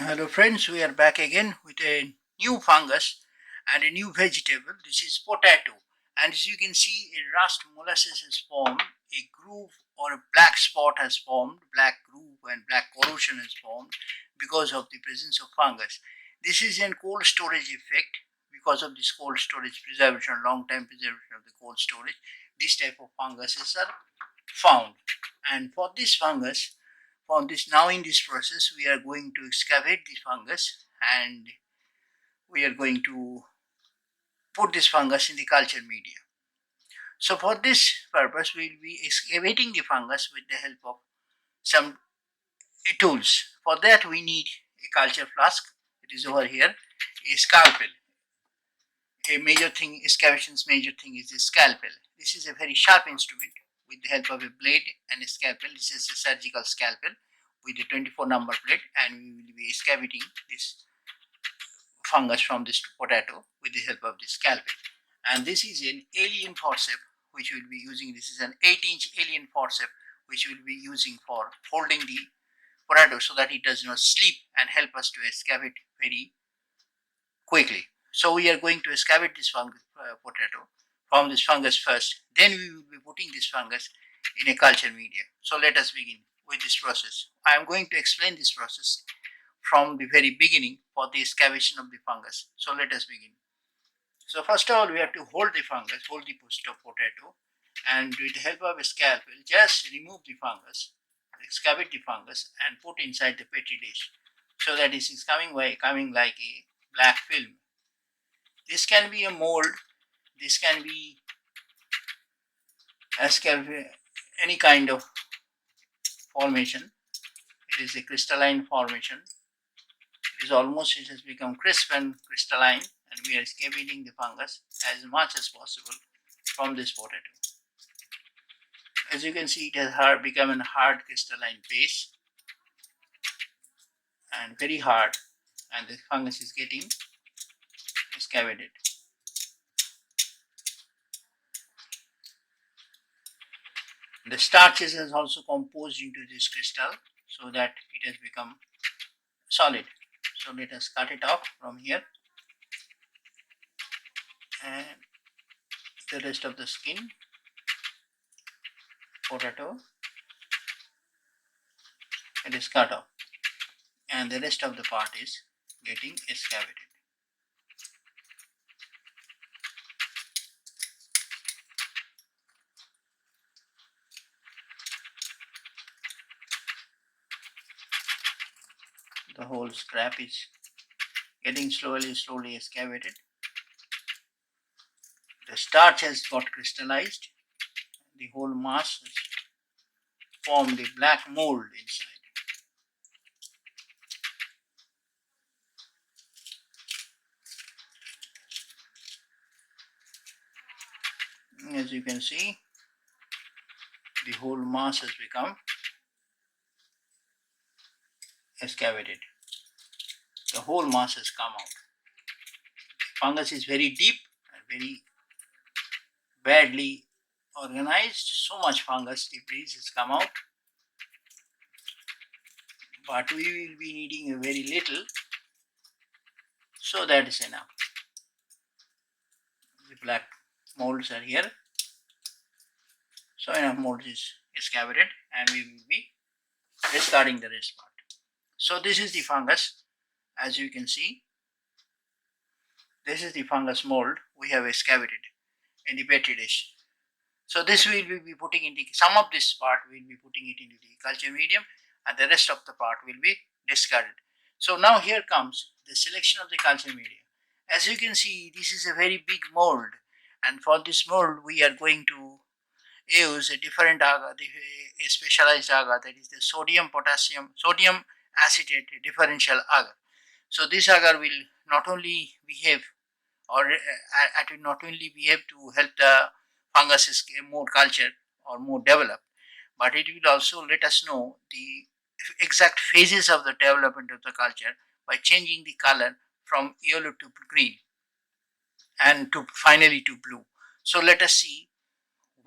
Hello friends, we are back again with a new fungus and a new vegetable. This is potato, and as you can see, a rust molasses has formed, a groove or a black spot has formed, black groove and black corrosion has formed because of the presence of fungus. This is a cold storage effect. Because of this cold storage preservation, long time preservation of the cold storage, this type of funguses are found. And for this fungus, for this now in this process, we are going to excavate this fungus, and we are going to put this fungus in the culture media. So for this purpose, we will be excavating the fungus with the help of some tools. For that, we need a culture flask. It is over here. A scalpel. A major thing, excavation's major thing is a scalpel. This is a very sharp instrument with the help of a blade and a scalpel. This is a surgical scalpel with a 24 number plate, and we will be excavating this fungus from this potato with the help of this scalpel. And this is an alien forceps which we will be using. This is an 8-inch alien forceps which we will be using for holding the potato so that it does not slip and help us to excavate very quickly. So we are going to excavate this potato from this fungus first. Then we will be putting this fungus in a culture media. So let us begin with this process. I am going to explain this process from the very beginning for the excavation of the fungus. So let us begin. So first of all, we have to hold the fungus, hold the potato, and with the help of a scalpel, just remove the fungus, excavate the fungus, and put inside the petri dish. So that it is coming like a black film. This can be a mold. This can be any kind of formation. It is a crystalline formation. It has become crisp and crystalline, and we are excavating the fungus as much as possible from this potato. As you can see, it has become a hard crystalline base and very hard, and the fungus is getting excavated. The starches has also composed into this crystal so that it has become solid. So let us cut it off from here, and the rest of the skin potato, it is cut off, and the rest of the part is getting excavated. The whole scrap is getting slowly excavated. The starch has got crystallized. The whole mass has formed the black mold inside. As you can see, the whole mass has become excavated. The whole mass has come out. The fungus is very deep and very badly organized. So much fungus debris has come out, but we will be needing a very little, so that is enough. The black molds are here, so enough molds is excavated, and we will be discarding the rest part. So this is the fungus. As you can see, this is the fungus mold we have excavated in the petri dish. So this we will be putting in some of this part we will be putting it into the culture medium, and the rest of the part will be discarded. So now here comes the selection of the culture medium. As you can see, this is a very big mold, and for this mold we are going to use a different agar, a specialized agar, that is the sodium acetate differential agar. So this agar will not only behave it will not only behave to help the fungus more cultured or more developed, but it will also let us know the exact phases of the development of the culture by changing the color from yellow to green and to finally to blue. So let us see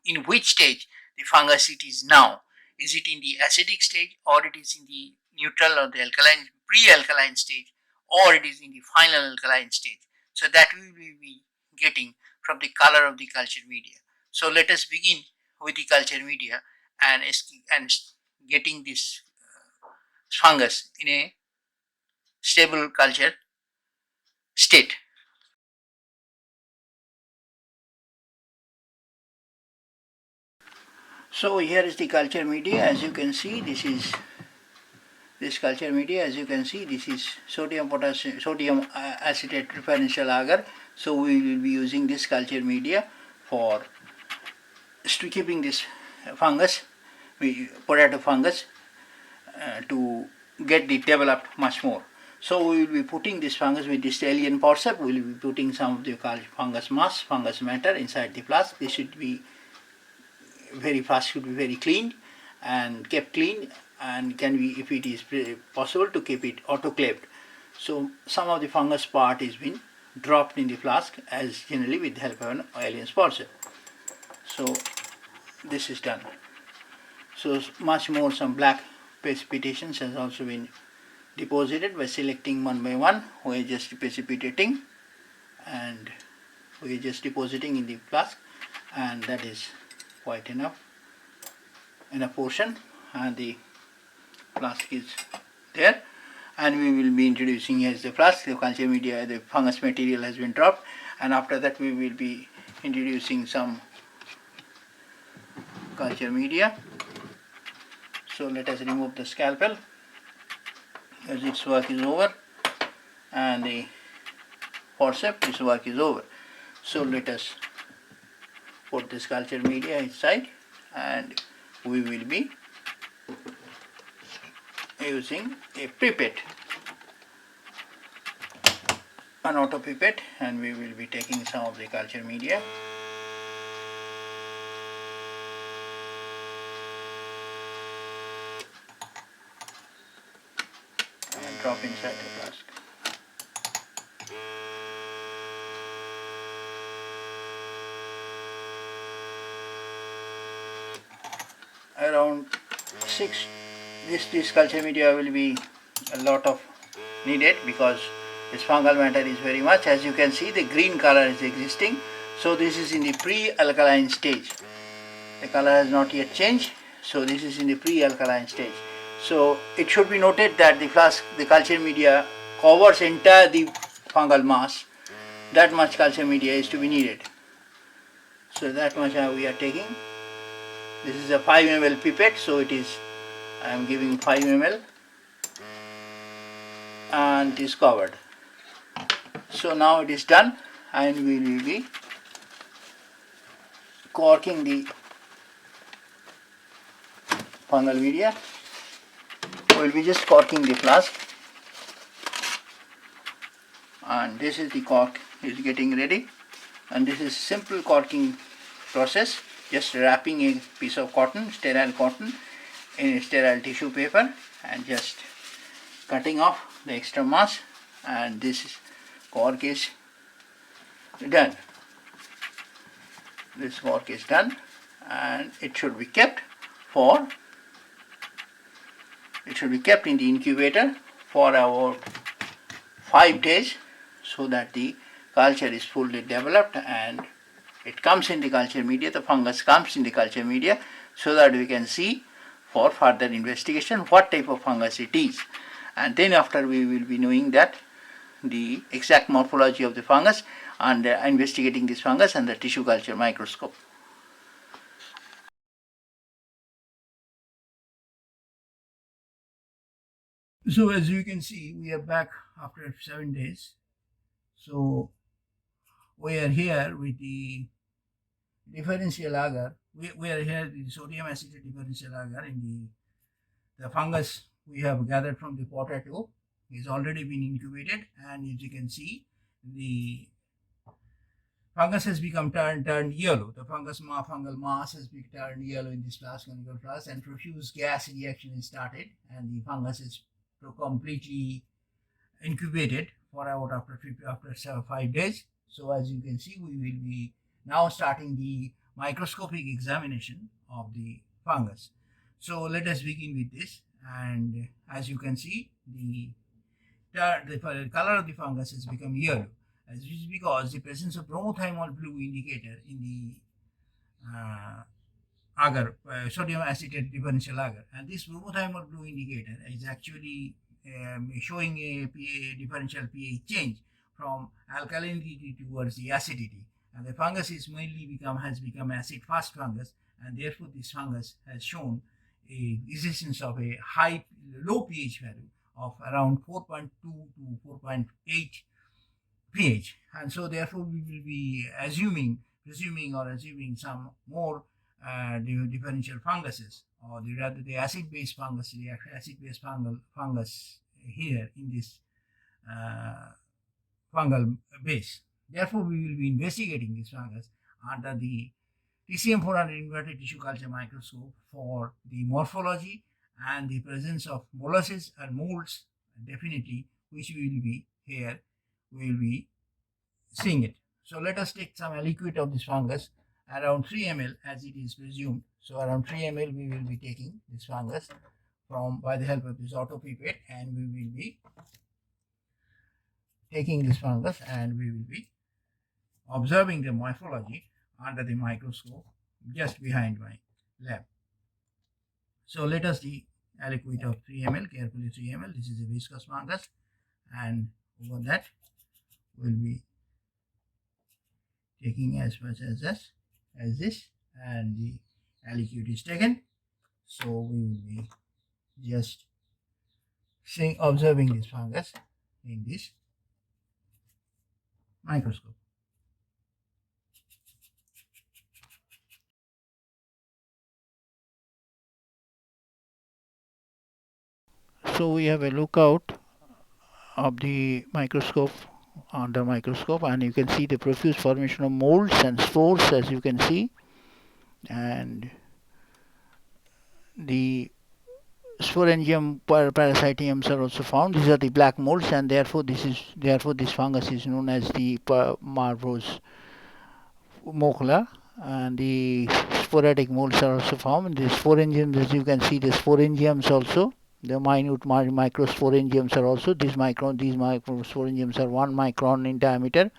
in which stage the fungus it is now. Is it in the acidic stage, or it is in the neutral or the alkaline pre-alkaline stage or it is in the final alkaline stage. So that we will be getting from the color of the culture media. So let us begin with the culture media and getting this fungus in a stable culture state. So here is the culture media. As you can see, this is this culture media. As you can see, this is sodium acetate preferential agar. So we will be using this culture media for keeping this fungus, potato fungus, to get it developed much more. So we will be putting this fungus with this alien forceps. We will be putting some of the fungus mass, fungus matter inside the flask. This should be very fast, should be very clean and kept clean, and can be, if it is possible, to keep it autoclaved. So some of the fungus part is been dropped in the flask, as generally with the help of an alien forceps. So this is done. So much more, some black precipitations has also been deposited by selecting one by one. We are just precipitating and we are just depositing in the flask, and that is quite enough portion, and the flask is there, and we will be introducing, here is the flask, the culture media, the fungus material has been dropped, and after that we will be introducing some culture media. So let us remove the scalpel, as its work is over, and the forceps, its work is over. So let us put this culture media inside, and we will be using a pipette, an auto pipette, and we will be taking some of the culture media and drop inside the flask. Around 6, this culture media will be a lot of needed, because this fungal matter is very much, as you can see, the green color is existing. So this is in the pre-alkaline stage. The color has not yet changed, so this is in the pre-alkaline stage. So it should be noted that the culture media covers entire the fungal mass. That much culture media is to be needed. So that much we are taking. This is a 5 ml pipette, so it is, I am giving 5 ml, and it is covered. So now it is done, and we will be corking the fungal media. We will be just corking the flask, and this is the cork is getting ready, and this is simple corking process. Just wrapping a piece of cotton, sterile cotton, in a sterile tissue paper, and just cutting off the extra mass, and this cork is done. This cork is done, and it should be kept in the incubator for about 5 days, so that the culture is fully developed and it comes in the culture media, the fungus comes in the culture media, so that we can see for further investigation what type of fungus it is. And then after we will be knowing that the exact morphology of the fungus, and investigating this fungus under tissue culture microscope. So as you can see, we are back after 7 days. So we are here with the differential agar. We are here with the sodium acetate differential agar in the fungus we have gathered from the potato is already been incubated, and as you can see, the fungus has become turned yellow. The fungal mass has become turned yellow in this conical flask, and profuse gas reaction is started, and the fungus is completely incubated for about after 5 days. So as you can see, we will be now starting the microscopic examination of the fungus. So let us begin with this, and as you can see, the the color of the fungus has become yellow. This is because the presence of bromothymol blue indicator in the agar, sodium acetate differential agar, and this bromothymol blue indicator is actually showing a differential pH change from alkalinity towards the acidity, and the fungus has become acid fast fungus, and therefore this fungus has shown a resistance of a low pH value of around 4.2 to 4.8 pH, and so therefore we will be presuming some more differential funguses, or rather the acid-based fungus, acid-based fungus here in this fungal base. Therefore, we will be investigating this fungus under the TCM400 inverted tissue culture microscope for the morphology and the presence of mollusses and molds, definitely, which we will be seeing it. So let us take some liquid of this fungus, around 3 ml as it is presumed. So around 3 ml we will be taking this fungus by the help of this autopipette, and we will be taking this fungus and we will be observing the morphology under the microscope just behind my lab. So let us see a liquid of 3 ml, carefully 3 ml. This is a viscous fungus, and over that we'll be taking as much as this, and the liquid is taken. So we will be just observing this fungus in this microscope. So we have a lookout of the microscope under microscope, and you can see the profuse formation of molds and spores, as you can see, and the sporangium parasitiums are also found. These are the black molds, and therefore this fungus is known as the Marvos Mokhla, and the sporadic molds are also found. The sporangiums, as you can see, the sporangiums also, the minute microsporangiums are also, these microsporangiums are 1 micron in diameter.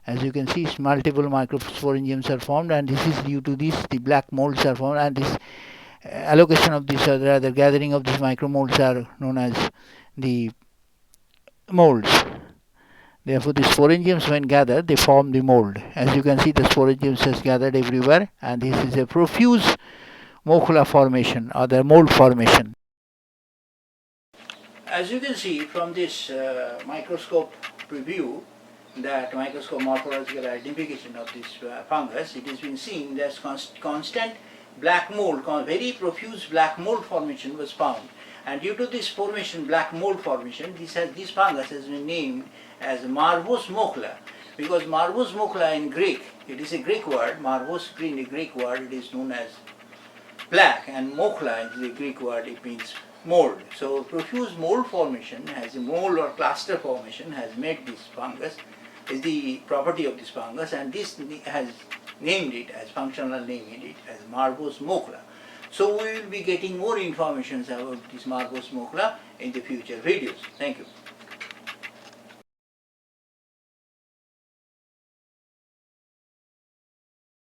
As you can see, multiple microsporangiums are formed, and this is due to this the black molds are formed, and this allocation of this, or rather gathering of these micromolds, are known as the molds. Therefore, the sporangiums, when gathered, they form the mold. As you can see, the sporangiums has gathered everywhere, and this is a profuse Mokhla formation, or the mold formation. As you can see from this microscope preview, that microscope morphological identification of this fungus, it has been seen that constant black mold, very profuse black mold formation was found. And due to this formation, black mold formation, this fungus has been named as Marvos Mokhla, because Marvos Mokhla in Greek, it is a Greek word, Marvos in the Greek word, it is known as black, and Mokhla is the Greek word, it means mold. So profuse mold formation, has a mold or cluster formation, has made this fungus, is the property of this fungus, and this has named it as Marvos Mokhla. So we will be getting more information about this Marvos Mokhla in the future videos. Thank you.